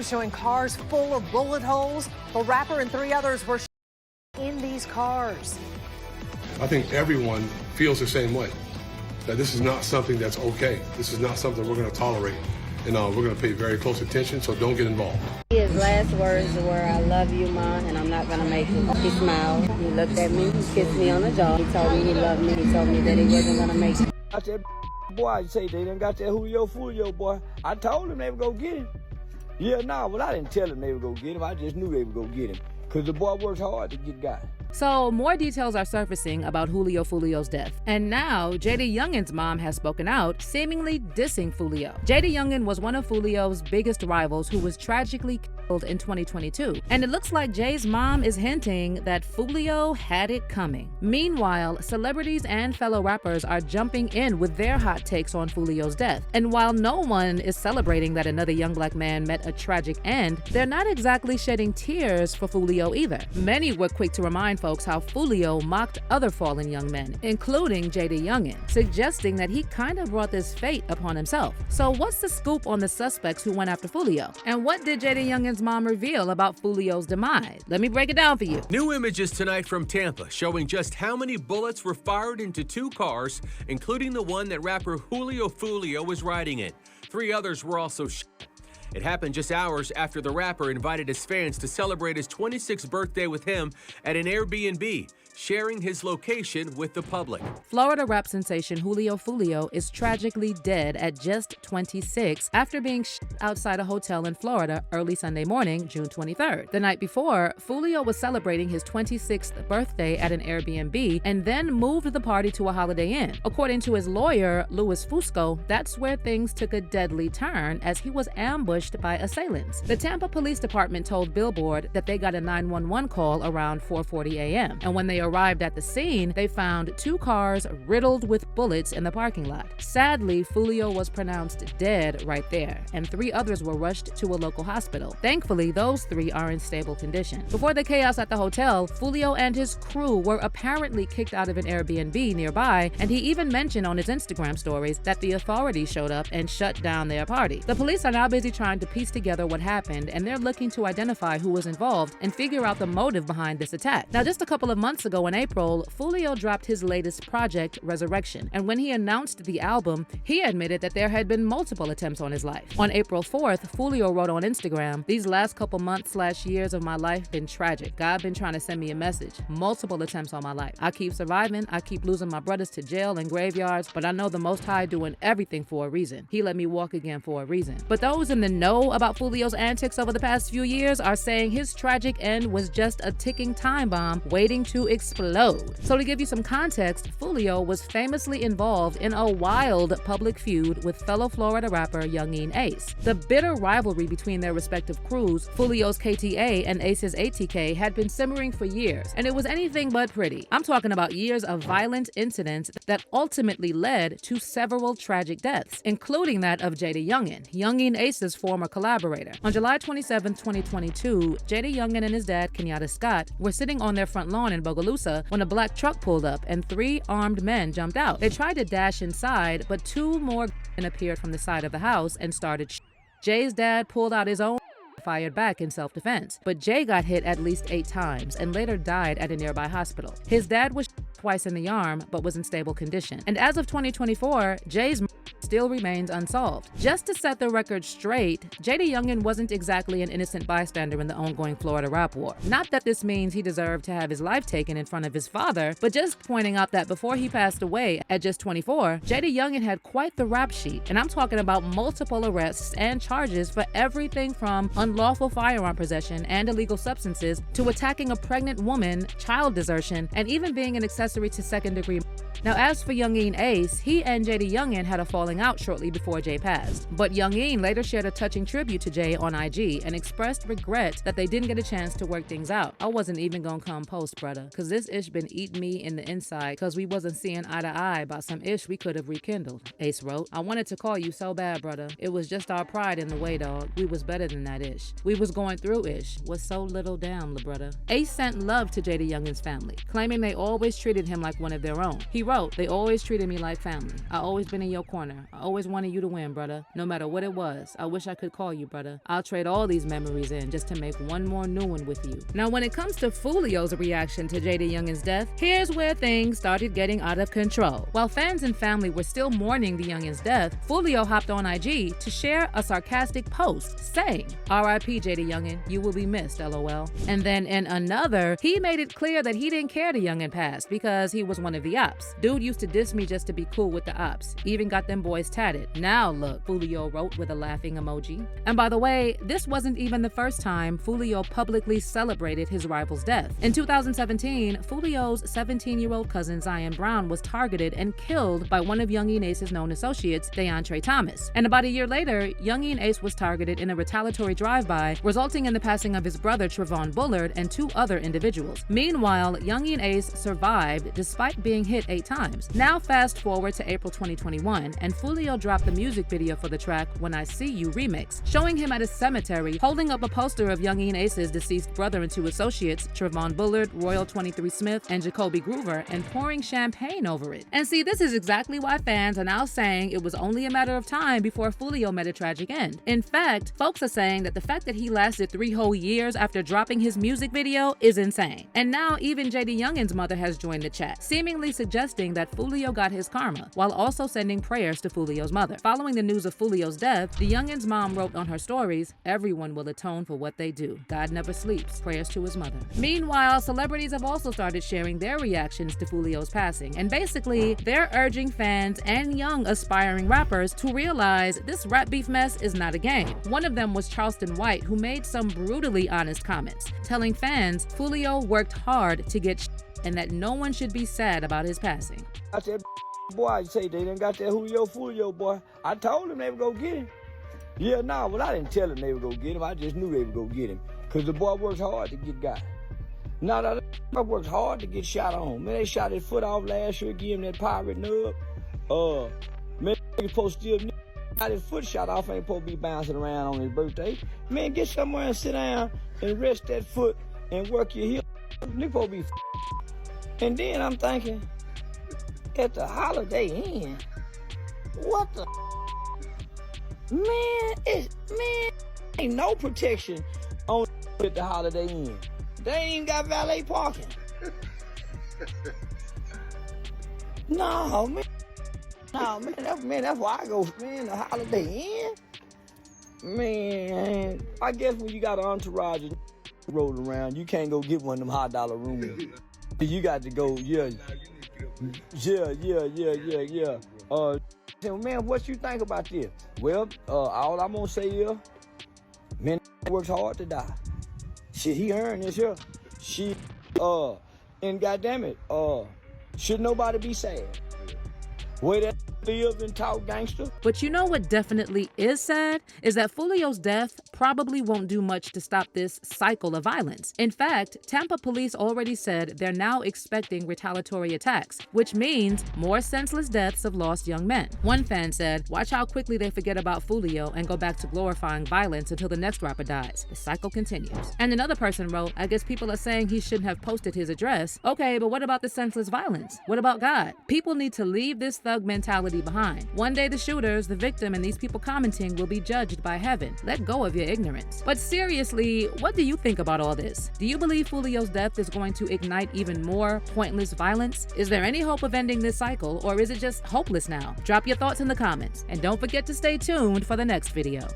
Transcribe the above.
videos showing cars full of bullet holes. The rapper and 3 others were in these cars. I think everyone feels the same way, that this is not something that's okay. This is not something we're going to tolerate, and we're going to pay very close attention, so don't get involved. His last words were, "I love you, Ma, and I'm not going to make it." He smiled, he looked at me, he kissed me on the jaw. He told me he loved me, he told me that he wasn't going to make it. I said, boy, I say they done got that Julio Foolio, boy. I told him they would go get him. Yeah, nah, well, I didn't tell him they would go get him. I just knew they would go get him, because the boy works hard to get got. So more details are surfacing about Julio Foolio's death. And now JayDaYoungan's mom has spoken out, seemingly dissing Foolio. JayDaYoungan was one of Foolio's biggest rivals who was tragically killed in 2022. And it looks like Jay's mom is hinting that Foolio had it coming. Meanwhile, celebrities and fellow rappers are jumping in with their hot takes on Foolio's death. And while no one is celebrating that another young black man met a tragic end, they're not exactly shedding tears for Foolio either. Many were quick to remind folks how Foolio mocked other fallen young men, including JayDaYoungan, suggesting that he kind of brought this fate upon himself. So what's the scoop on the suspects who went after Foolio? And what did JayDaYoungan's mom reveal about Foolio's demise? Let me break it down for you. New images tonight from Tampa showing just how many bullets were fired into 2 cars, including the one that rapper Julio Foolio was riding in. 3 others were also shot. It happened just hours after the rapper invited his fans to celebrate his 26th birthday with him at an Airbnb, sharing his location with the public. Florida rap sensation Julio Foolio is tragically dead at just 26 after being shot outside a hotel in Florida early Sunday morning, June 23rd. The night before, Foolio was celebrating his 26th birthday at an Airbnb and then moved the party to a Holiday Inn. According to his lawyer, Louis Fusco, that's where things took a deadly turn as he was ambushed by assailants. The Tampa Police Department told Billboard that they got a 911 call around 4:40 a.m. and when they arrived at the scene, they found 2 cars riddled with bullets in the parking lot. Sadly, Foolio was pronounced dead right there, and 3 others were rushed to a local hospital. Thankfully, those 3 are in stable condition. Before the chaos at the hotel, Foolio and his crew were apparently kicked out of an Airbnb nearby, and he even mentioned on his Instagram stories that the authorities showed up and shut down their party. The police are now busy trying to piece together what happened, and they're looking to identify who was involved and figure out the motive behind this attack. Now, just a couple of months ago in April, Foolio dropped his latest project, Resurrection, and when he announced the album, he admitted that there had been multiple attempts on his life. On April 4th, Foolio wrote on Instagram, "These last couple months/years of my life been tragic. God been trying to send me a message. Multiple attempts on my life. I keep surviving. I keep losing my brothers to jail and graveyards, but I know the Most High doing everything for a reason. He let me walk again for a reason." But those in the know about Foolio's antics over the past few years are saying his tragic end was just a ticking time bomb waiting to explode. So to give you some context, Foolio was famously involved in a wild public feud with fellow Florida rapper Youngeen Ace. The bitter rivalry between their respective crews, Foolio's KTA and Ace's ATK, had been simmering for years, and it was anything but pretty. I'm talking about years of violent incidents that ultimately led to several tragic deaths, including that of JayDaYoungan, Youngeen Ace's former collaborator. On July 27, 2022, JayDaYoungan and his dad, Kenyatta Scott, were sitting on their front lawn in Bogalusa when a black truck pulled up and 3 armed men jumped out. They tried to dash inside, but 2 more appeared from the side of the house and started Jay's dad pulled out his own fired back in self-defense, but Jay got hit at least 8 times and later died at a nearby hospital. His dad was twice in the arm but was in stable condition. And as of 2024, Jay's still remains unsolved. Just to set the record straight, JayDaYoungan wasn't exactly an innocent bystander in the ongoing Florida rap war. Not that this means he deserved to have his life taken in front of his father, but just pointing out that before he passed away at just 24, JayDaYoungan had quite the rap sheet, and I'm talking about multiple arrests and charges for everything from unlawful firearm possession and illegal substances to attacking a pregnant woman, child desertion, and even being an accessory to second-degree. Now, as for Youngeen Ace, he and JayDaYoungan had a falling out shortly before Jay passed. But Youngeen later shared a touching tribute to Jay on IG and expressed regret that they didn't get a chance to work things out. "I wasn't even gonna come post, brother, cause this ish been eating me in the inside cause we wasn't seeing eye to eye about some ish we could have rekindled," Ace wrote. "I wanted to call you so bad, brother. It was just our pride in the way, dog. We was better than that ish. We was going through ish. Was so little down, la brother." Ace sent love to JayDaYoungan's family, claiming they always treated him like one of their own. He wrote wrote, "They always treated me like family. I always been in your corner. I always wanted you to win, brother. No matter what it was. I wish I could call you, brother. I'll trade all these memories in just to make one more new one with you." Now, when it comes to Foolio's reaction to JayDaYoungan's death, here's where things started getting out of control. While fans and family were still mourning the youngin's death, Foolio hopped on IG to share a sarcastic post saying, "R.I.P. JayDaYoungan, you will be missed, LOL." And then in another, he made it clear that he didn't care the youngin passed because he was one of the ops. "Dude used to diss me just to be cool with the ops. Even got them boys tatted. Now look," Foolio wrote with a laughing emoji. And by the way, this wasn't even the first time Foolio publicly celebrated his rival's death. In 2017, Foolio's 17-year-old cousin Zion Brown was targeted and killed by one of Youngin Ace's known associates, DeAndre Thomas. And about a year later, Youngin Ace was targeted in a retaliatory drive-by, resulting in the passing of his brother Trevon Bullard and 2 other individuals. Meanwhile, Youngin Ace survived despite being hit 8 times. Now fast forward to April 2021, and Foolio dropped the music video for the track When I See You remix, showing him at a cemetery holding up a poster of Youngin Ace's deceased brother and 2 associates, Trevon Bullard, Royal 23 Smith, and Jacoby Groover, and pouring champagne over it. And see, this is exactly why fans are now saying it was only a matter of time before Foolio met a tragic end. In fact, folks are saying that the fact that he lasted 3 whole years after dropping his music video is insane. And now even JayDaYoungan's mother has joined the chat, seemingly suggesting that Foolio got his karma, while also sending prayers to Foolio's mother. Following the news of Foolio's death, the youngin's mom wrote on her stories, "Everyone will atone for what they do. God never sleeps. Prayers to his mother." Meanwhile, celebrities have also started sharing their reactions to Foolio's passing, and basically, they're urging fans and young aspiring rappers to realize this rap beef mess is not a game. One of them was Charleston White, who made some brutally honest comments, telling fans Foolio worked hard to get and that no one should be sad about his passing. I said, boy, I say they done got that Julio Foolio, boy. I told them they would go get him. Yeah, nah, well, I didn't tell them they would go get him. I just knew they would go get him. Because the boy works hard to get got. Nah, that works hard to get shot on. Man, they shot his foot off last year, give him that pirate nub. Man, he supposed to still got his foot shot off, ain't supposed to be bouncing around on his birthday. Man, get somewhere and sit down and rest that foot and work your heel. Nigga supposed to be And then I'm thinking, at the Holiday Inn, what the man, ain't no protection on at the Holiday Inn. They ain't even got valet parking. No, man. No, man, that's why I go, man, the Holiday Inn. Man, I guess when you got an entourage and rolling around, you can't go get one of them $100 rooms. You got to go, yeah. Man, what you think about this? Well, all I'm gonna say is, man, works hard to die. Shit, he earned this here. Shit, and goddamn it, should nobody be sad? Way that live and talk gangster. But you know what definitely is sad? Is that Foolio's death probably won't do much to stop this cycle of violence. In fact, Tampa police already said they're now expecting retaliatory attacks, which means more senseless deaths of lost young men. One fan said, "Watch how quickly they forget about Foolio and go back to glorifying violence until the next rapper dies. The cycle continues." And another person wrote, "I guess people are saying he shouldn't have posted his address. Okay, but what about the senseless violence? What about God? People need to leave this thug mentality behind. One day the shooters, the victim, and these people commenting will be judged by heaven. Let go of your ignorance." But seriously, what do you think about all this? Do you believe Foolio's death is going to ignite even more pointless violence? Is there any hope of ending this cycle, or is it just hopeless now? Drop your thoughts in the comments, and don't forget to stay tuned for the next video.